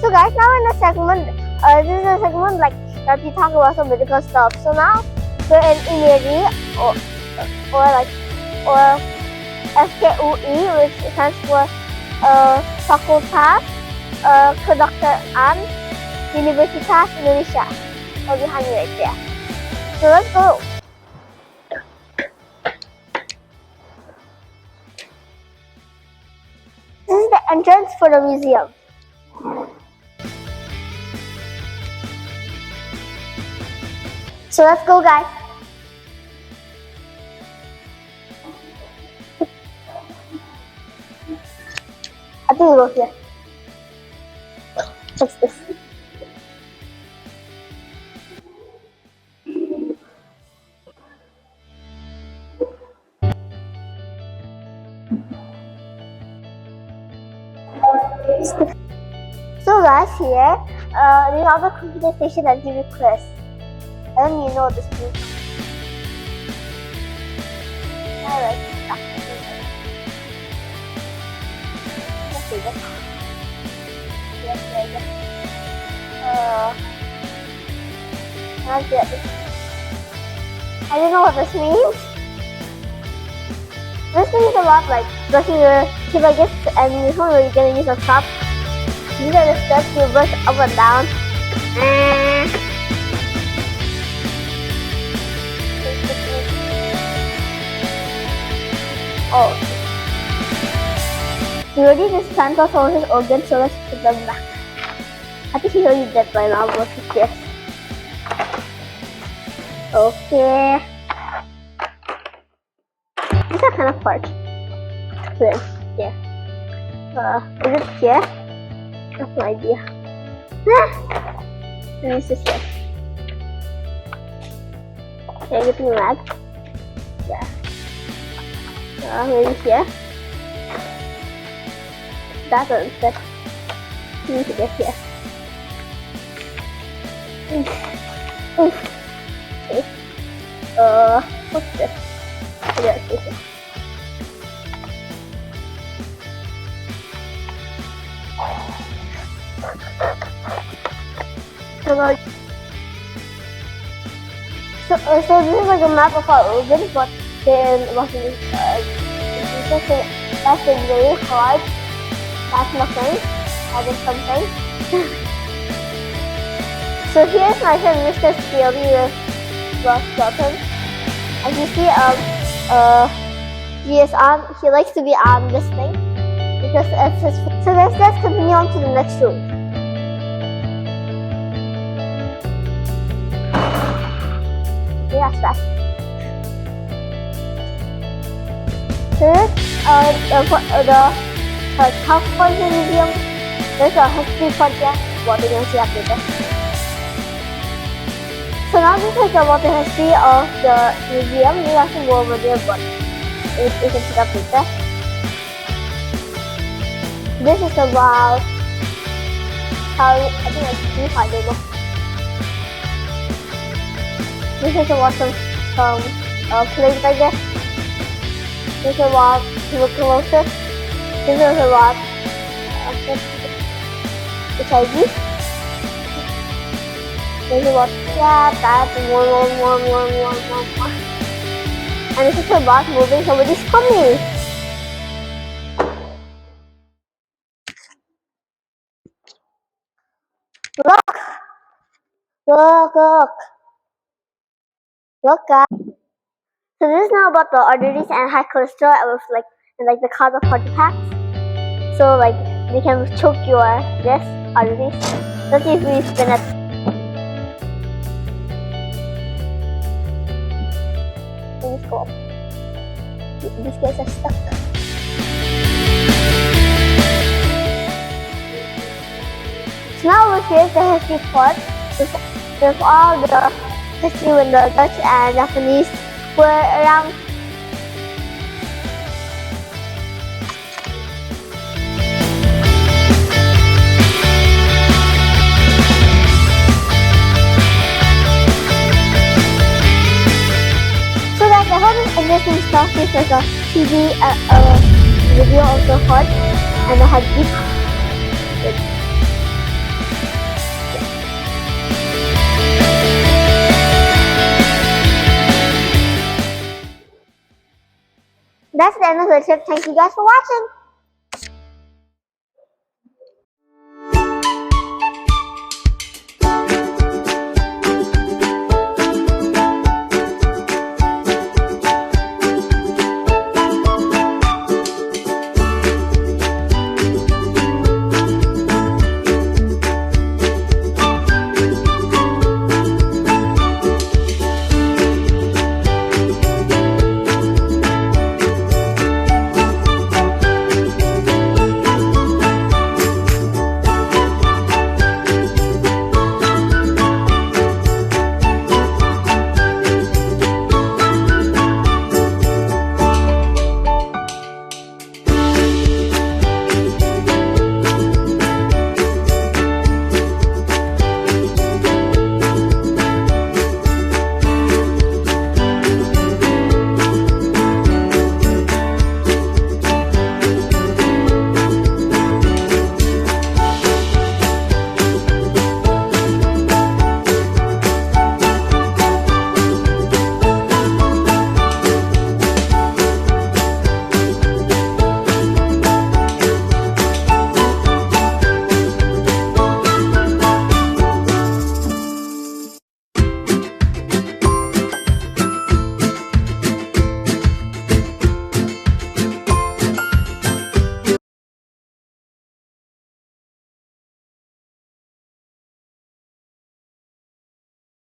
So guys, now in the segment, this is a segment like that we talk about some medical stuff. So now we're in IMERI or FKUI, which stands for Fakultas Kedokteran Universitas Indonesia. Or behind me right there. So let's go. This is the entrance for the museum. So let's go, guys. I think we'll go here. What's this? So guys, here, we have a computer station that give you quiz. I don't even know what this means. Alright, let's see this. I don't know what this means. This means a lot like brushing your teeth like this, and this one where you're gonna use a top. These are the steps you brush up and down. Oh. We already just sent off all his organs, so let's put them back. I think he already did by now, but yes. Okay. These are kind of parts. Here. Is it here? I have no idea. And this is here. Okay, getting mad. Yeah. Maybe here. That doesn't fit. You need to get here. Okay. What's this? Yeah, okay. So this is like a map of our organs, but then that's very hard. That's nothing. That is something. So here's my friend Mr. Steely with Ross Dalton. As you see, he likes to be on this thing because it's his. So let's continue on to the next room. Okay, that's fast. So the top part of the museum, there's a history part there. What we're gonna see after this. So now this is about the history of the museum. We have to go over there, but you can pick up later. This is about how, I think it's 3 ago. This is about some Playdate, I guess. This is about tuberculosis. This is about HIV. This is about that, and more. And this is about moving somebody's tummy. Look, guys. So this is now about the arteries and high cholesterol and the cause of heart attacks. So like they can choke your arteries. Let's see if we spin it. Please go up. These guys are stuck. So now here's the history part. There's all the history when the Dutch and Japanese were around. So guys, I hope this interesting stuff. This is a TV video of the heart and the heartbeat. That's the end of the tip. Thank you guys for watching.